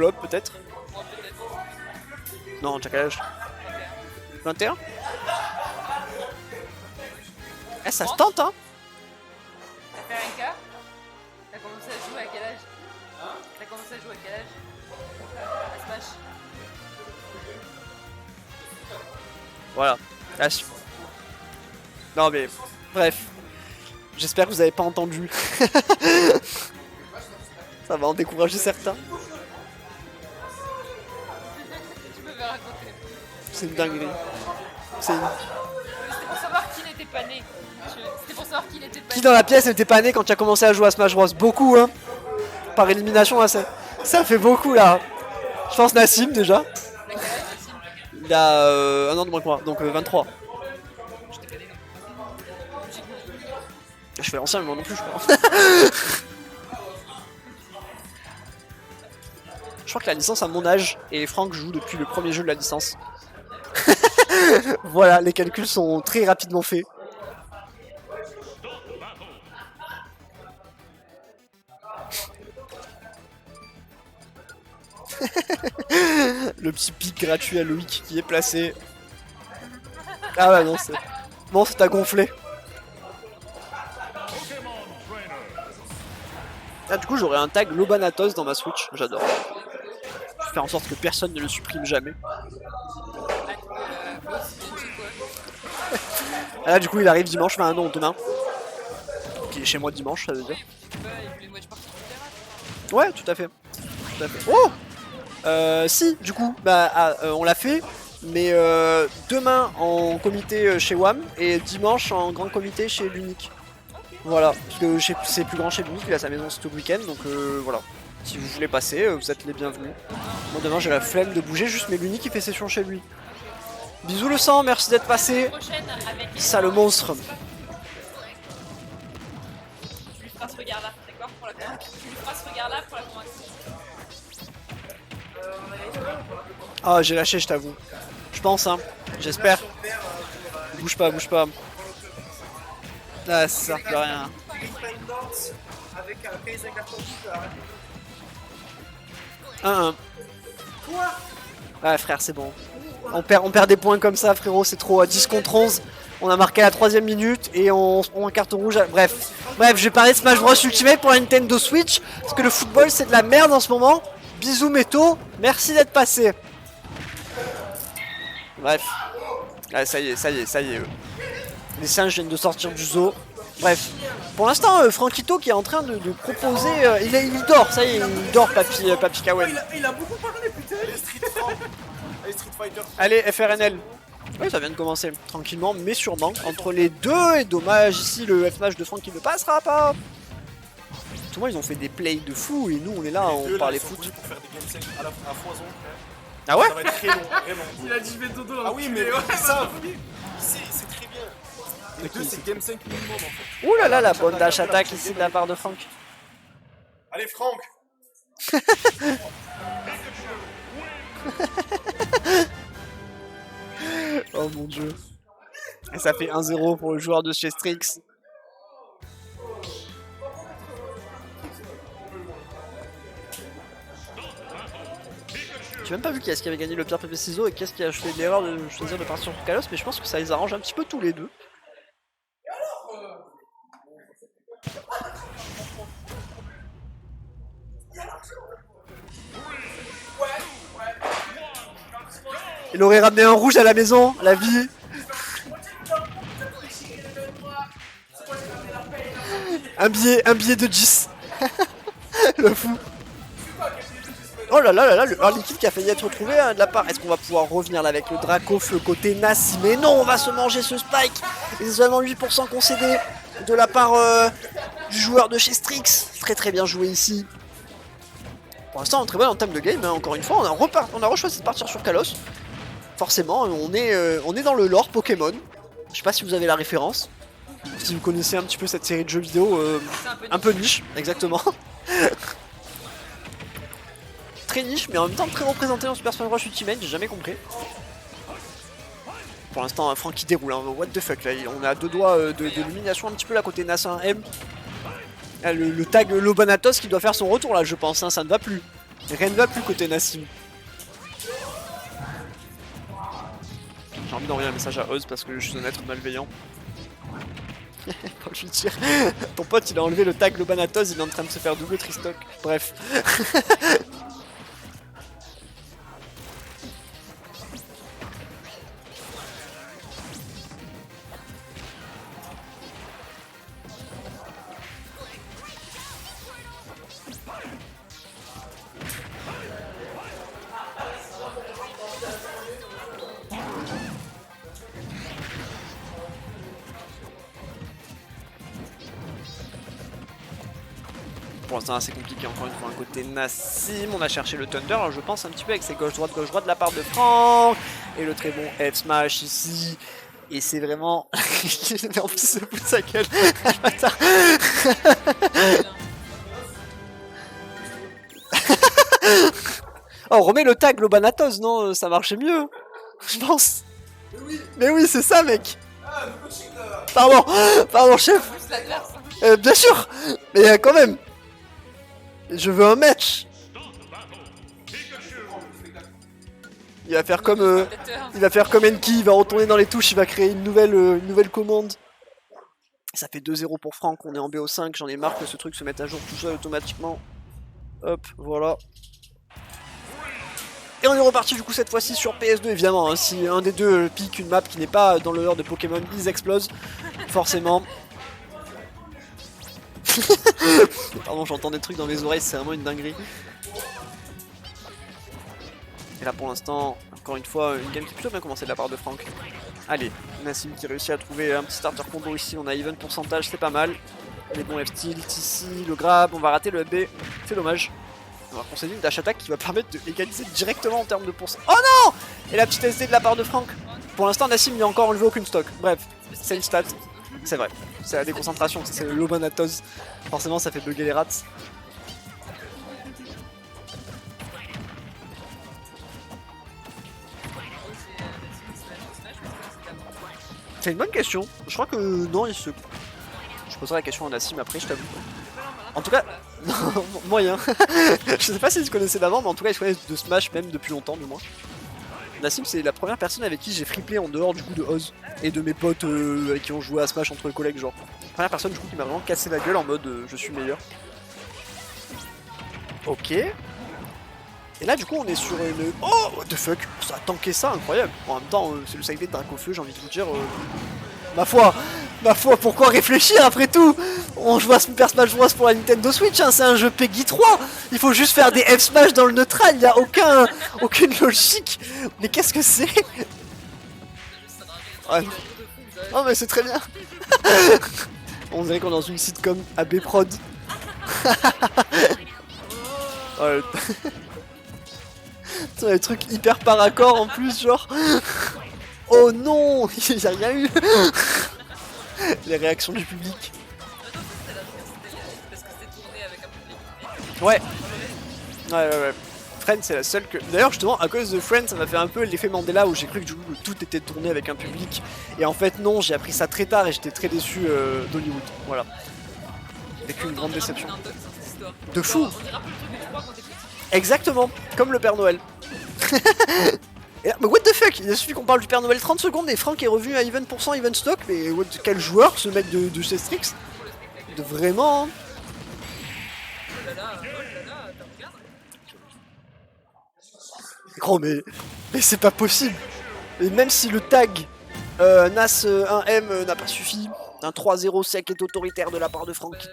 Blob peut-être. Moi peut-être. Non, t'as quel âge? 21. Eh, ça se tente, hein. T'as fait un cas? T'as commencé à jouer à quel âge? T'as commencé à jouer à quel âge? À Smash. Voilà. Non mais, bref. J'espère que vous avez pas entendu. Ça va en décourager certains. Tu peux me raconter. C'est une dinguerie. C'est une... C'était pour savoir qui n'était pas né. C'était pour savoir qui n'était pas Qui né. dans la pièce n'était pas né quand tu as commencé à jouer à Smash Bros? Beaucoup, hein. Par élimination, là, ça fait beaucoup, là. Je pense Nassim, déjà. T'as quel âge, Yacine? Il a un an de moins que moi, donc 23. Je fais l'ancien, mais moi non plus, je crois. Je crois que la licence a mon âge, et Franck joue depuis le premier jeu de la licence. Voilà, les calculs sont très rapidement faits. Le petit pic gratuit à Loïc qui est placé. Ah ouais, non, c'est... Bon, c'est à gonfler. Ah, du coup, j'aurai un tag Lobanatos dans ma Switch, j'adore. Je vais faire en sorte que personne ne le supprime jamais. Ah là, du coup, il arrive dimanche, enfin non, demain. Qui est chez moi dimanche, ça veut dire. Ouais, tout à fait. Tout à fait. Oh, si, du coup, bah, on l'a fait, mais demain en comité chez WAM et dimanche en grand comité chez l'Unique. Voilà, parce que c'est plus grand chez l'Unique, il a sa maison tout le week-end, donc voilà. Si vous voulez passer, vous êtes les bienvenus. Moi demain j'ai la flemme de bouger, juste mais l'Unique il fait session chez lui. Bisous le sang, merci d'être passé. Ça le monstre. Tu lui feras ce regard là, d'accord? Pour la convaincre. Tu lui feras ce regard là pour la convaincre. Ah, j'ai lâché, je t'avoue. Je pense, hein. J'espère. Bouge pas, bouge pas. Ah, ça sert plus à rien. Avec un 15 carton. 1-1. Ouais, frère, c'est bon. On perd des points comme ça, frérot, c'est trop. À 10 contre 11, on a marqué à la 3ème minute et on se prend un carton rouge. Bref, je vais parler de Smash Bros Ultimate pour la Nintendo Switch. Parce que le football, c'est de la merde en ce moment. Bisous, Méto. Merci d'être passé. Bref. Ah, ça y est. Les singes viennent de sortir du zoo. Bref. Pour l'instant, Franquito qui est en train de proposer... il dort, ça y est, il dort, Papy Kawen. Il a beaucoup parlé, putain. Les Street Fighter. Allez, FRNL. Oui, ça vient de commencer, tranquillement, mais sûrement. Entre les deux, et dommage, ici, le F-Match de Franck qui ne passera pas. Tout le monde, ils ont fait des plays de fou, et nous, on est là, on parle foot. Pour faire des game 5 à foison. Ah ouais? Ça va être très long, vraiment. Il a dit je vais dodo. Ah oui, mais ils savent. C'est très bien. Les deux, c'est game 5 minimum en fait. Ouh là là, la bonne dash attaque ici de la part de Franck. Allez, Franck. Oh mon dieu. Et ça fait 1-0 pour le joueur de chez Strix. J'ai même pas vu qui est-ce qui avait gagné le pierre papier ciseaux et qui est-ce qui a fait l'erreur de choisir de partir sur Kalos, mais je pense que ça les arrange un petit peu tous les deux. Il aurait ramené un rouge à la maison, la vie. Un billet de 10. Le fou. Oh là là là là, le early kill qui a failli être retrouvé de la part. Est-ce qu'on va pouvoir revenir là avec le Draco feu côté Nassi? Mais non, on va se manger ce spike. Et c'est seulement 8% concédé de la part du joueur de chez Strix. Très très bien joué ici. Pour l'instant, on est très bon en termes de game, hein. Encore une fois, on a rechoisi de partir sur Kalos. Forcément, on est dans le lore Pokémon. Je sais pas si vous avez la référence. Si vous connaissez un petit peu cette série de jeux vidéo un peu niche, exactement. Très niche, mais en même temps très représenté en Super Smash Bros Ultimate, j'ai jamais compris. Pour l'instant, Franck qui déroule, hein. What the fuck, là, on est à deux doigts d'élimination un petit peu là côté Nassin M. Le tag Lobanatos qui doit faire son retour là, je pense, hein, ça ne va plus. Rien ne va plus côté Nassim. J'ai envie d'envoyer un message à Oz parce que je suis un être malveillant. Faut lui dire. Ton pote il a enlevé le tag Lobanatos, il est en train de se faire double tristock. Bref. Pour l'instant assez compliqué encore une fois un côté Nassim, on a cherché le Thunder, alors je pense un petit peu avec ses gauche-droite de la part de Franck, et le très bon F smash ici, et c'est vraiment... en plus il se fout de sa gueule, bâtard. Oh on remet le tag Lobanatos, non ça marchait mieux, je pense. Mais oui c'est ça mec. Pardon chef. Bien sûr, mais quand même. Je veux un match. Il va faire comme Enki, il va retourner dans les touches, il va créer une nouvelle commande. Ça fait 2-0 pour Franck, on est en BO5, j'en ai marre que ce truc se mette à jour tout seul automatiquement. Hop, voilà. Et on est reparti du coup cette fois-ci sur PS2 évidemment, hein, si un des deux pique une map qui n'est pas dans le lore de Pokémon, ils explosent, forcément. Pardon, j'entends des trucs dans mes oreilles, c'est vraiment une dinguerie. Et là pour l'instant, encore une fois, une game qui est plutôt bien commencée de la part de Franck. Allez, Nassim qui réussit à trouver un petit starter combo ici, on a even pourcentage, c'est pas mal. Les bons F-tilt ici, le grab, on va rater le FB, c'est dommage. On va concéder une dash attack qui va permettre d'égaliser directement en termes de pourcent. Oh non! Et la petite SD de la part de Franck. Pour l'instant, Nassim n'a encore enlevé aucune stock. Bref, c'est une stat. C'est vrai, c'est la déconcentration, c'est le Lobanatos. Forcément, ça fait bugger les rats. C'est une bonne question. Je crois que non, il se... Je poserai la question à Nassim après, je t'avoue. En tout cas, moyen. Je sais pas si je connaissais d'avant, mais en tout cas, je connais de Smash même depuis longtemps, du moins. Nassim, c'est la première personne avec qui j'ai freeplay en dehors du coup de Oz et de mes potes avec qui ont joué à Smash entre collègues, genre. Première personne du coup qui m'a vraiment cassé la gueule en mode je suis meilleur. Ok. Et là du coup on est sur une... Oh what the fuck, ça a tanké ça, incroyable. En même temps c'est le side de Dracofeu, j'ai envie de vous dire... Ma foi, pourquoi réfléchir après tout? On joue à Super Smash Bros pour la Nintendo Switch, hein, c'est un jeu Peggy 3. Il faut juste faire des F-Smash dans le neutral, il n'y a aucune logique. Mais qu'est-ce que c'est? Ouais. Oh mais c'est très bien. On dirait qu'on est dans une sitcom AB Prod. Ouais. C'est des trucs hyper par accord en plus, genre... Oh non, il n'y a rien eu. Les réactions du public. Ouais. Friends c'est la seule que... D'ailleurs justement à cause de Friends ça m'a fait un peu l'effet Mandela où j'ai cru que du coup tout était tourné avec un public. Et en fait non, j'ai appris ça très tard et j'étais très déçu d'Hollywood. Voilà. Avec une grande déception. De fou. Exactement, comme le Père Noël. Mais what the fuck, il a suffi qu'on parle du Père Noël 30 secondes et Franck est revenu à even %, even stock, mais quel joueur ce mec de chez Strix. De vraiment... Gros mais c'est pas possible. Et même si le tag Nas 1M n'a pas suffi, un 3-0 sec est autoritaire de la part de Franck.